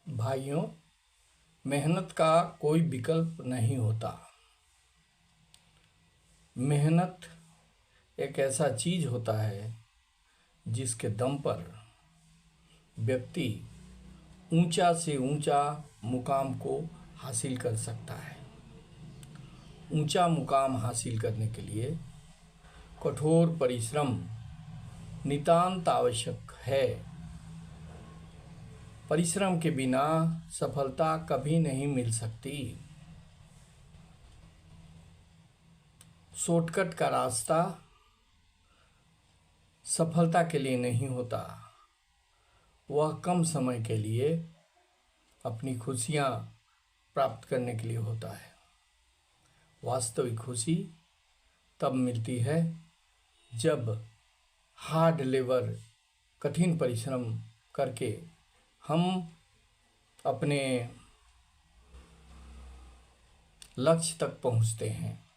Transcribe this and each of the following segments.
भाइयों, मेहनत का कोई विकल्प नहीं होता। मेहनत एक ऐसा चीज होता है जिसके दम पर व्यक्ति ऊंचा से ऊंचा मुकाम को हासिल कर सकता है। ऊंचा मुकाम हासिल करने के लिए कठोर परिश्रम नितांत आवश्यक है। परिश्रम के बिना सफलता कभी नहीं मिल सकती। शॉर्टकट का रास्ता सफलता के लिए नहीं होता। वह कम समय के लिए अपनी खुशियां प्राप्त करने के लिए होता है। वास्तविक खुशी तब मिलती है जब हार्ड लेबर, कठिन परिश्रम करके हम अपने लक्ष्य तक पहुंचते हैं।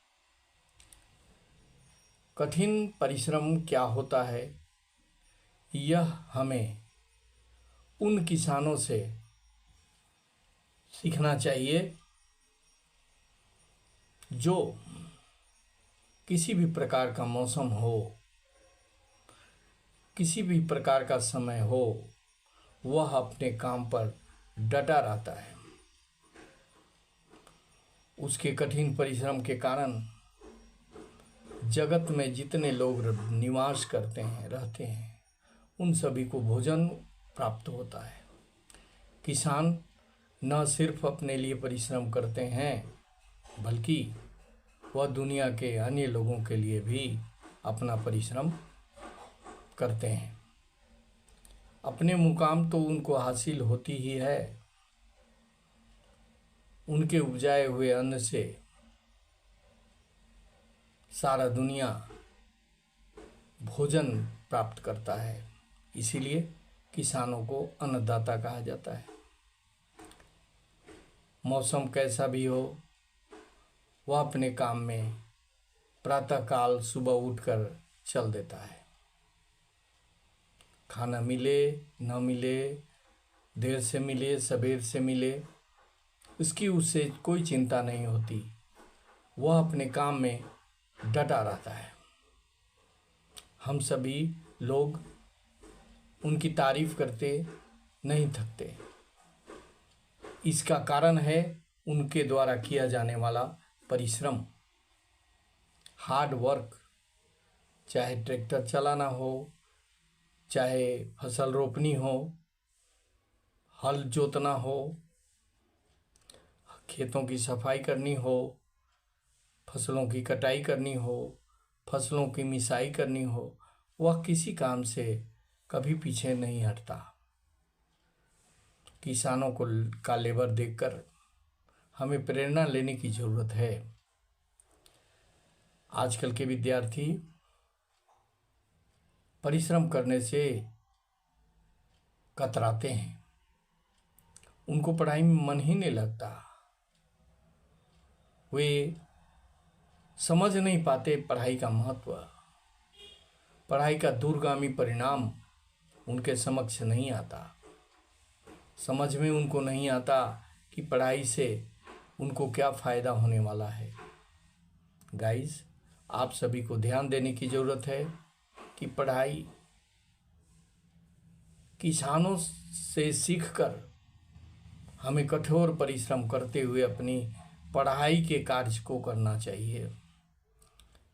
कठिन परिश्रम क्या होता है, यह हमें उन किसानों से सीखना चाहिए जो किसी भी प्रकार का मौसम हो, किसी भी प्रकार का समय हो, वह अपने काम पर डटा रहता है। उसके कठिन परिश्रम के कारण जगत में जितने लोग निवास करते हैं, रहते हैं, उन सभी को भोजन प्राप्त होता है। किसान न सिर्फ अपने लिए परिश्रम करते हैं, बल्कि वह दुनिया के अन्य लोगों के लिए भी अपना परिश्रम करते हैं। अपने मुकाम तो उनको हासिल होती ही है। उनके उपजाए हुए अन्न से सारा दुनिया भोजन प्राप्त करता है। इसीलिए किसानों को अन्नदाता कहा जाता है। मौसम कैसा भी हो, वह अपने काम में प्रातःकाल सुबह उठकर चल देता है। खाना मिले न मिले, देर से मिले सवेर से मिले, उसकी उससे कोई चिंता नहीं होती। वह अपने काम में डटा रहता है। हम सभी लोग उनकी तारीफ करते नहीं थकते। इसका कारण है उनके द्वारा किया जाने वाला परिश्रम, हार्ड वर्क। चाहे ट्रैक्टर चलाना हो, चाहे फसल रोपनी हो, हल जोतना हो, खेतों की सफाई करनी हो, फसलों की कटाई करनी हो, फसलों की मिसाई करनी हो, वह किसी काम से कभी पीछे नहीं हटता। किसानों को का लेबर देखकर हमें प्रेरणा लेने की जरूरत है। आजकल के विद्यार्थी परिश्रम करने से कतराते हैं। उनको पढ़ाई में मन ही नहीं लगता। वे समझ नहीं पाते पढ़ाई का महत्व। पढ़ाई का दूरगामी परिणाम उनके समक्ष नहीं आता। समझ में उनको नहीं आता कि पढ़ाई से उनको क्या फ़ायदा होने वाला है। गाइस, आप सभी को ध्यान देने की ज़रूरत है कि पढ़ाई किसानों से सीखकर हमें कठोर परिश्रम करते हुए अपनी पढ़ाई के कार्य को करना चाहिए।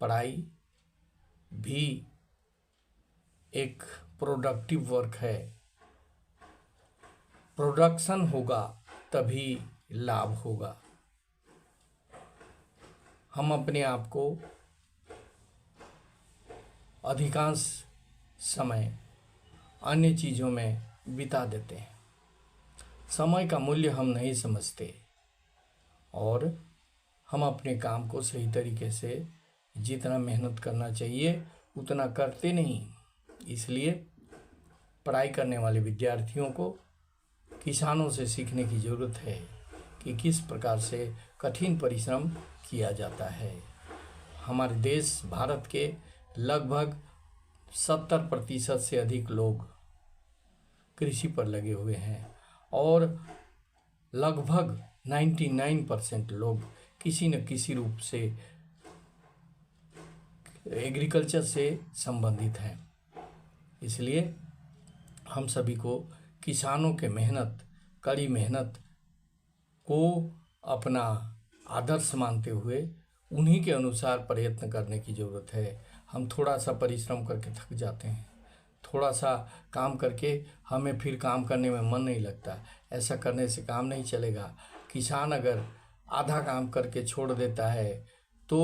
पढ़ाई भी एक प्रोडक्टिव वर्क है। प्रोडक्शन होगा तभी लाभ होगा। हम अपने आप को अधिकांश समय अन्य चीज़ों में बिता देते हैं। समय का मूल्य हम नहीं समझते और हम अपने काम को सही तरीके से जितना मेहनत करना चाहिए उतना करते नहीं। इसलिए पढ़ाई करने वाले विद्यार्थियों को किसानों से सीखने की ज़रूरत है कि किस प्रकार से कठिन परिश्रम किया जाता है। हमारे देश भारत के लगभग 70% से अधिक लोग कृषि पर लगे हुए हैं और लगभग 99% लोग किसी न किसी रूप से एग्रीकल्चर से संबंधित हैं। इसलिए हम सभी को किसानों के मेहनत, कड़ी मेहनत को अपना आदर्श मानते हुए उन्हीं के अनुसार प्रयत्न करने की ज़रूरत है। हम थोड़ा सा परिश्रम करके थक जाते हैं, थोड़ा सा काम करके हमें फिर काम करने में मन नहीं लगता। ऐसा करने से काम नहीं चलेगा। किसान अगर आधा काम करके छोड़ देता है तो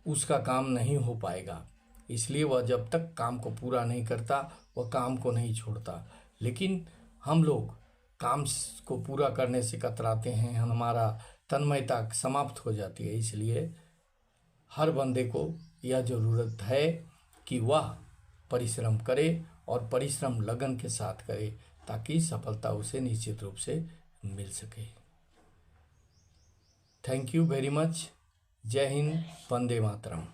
उसका काम नहीं हो पाएगा। इसलिए वह जब तक काम को पूरा नहीं करता वह काम को नहीं छोड़ता। लेकिन हम लोग काम को पूरा करने से कतराते हैं, हमारा तन्मयता समाप्त हो जाती है। इसलिए हर बंदे को यह ज़रूरत है कि वह परिश्रम करे और परिश्रम लगन के साथ करे, ताकि सफलता उसे निश्चित रूप से मिल सके। Thank you very much. जय हिंद, वंदे मातरम।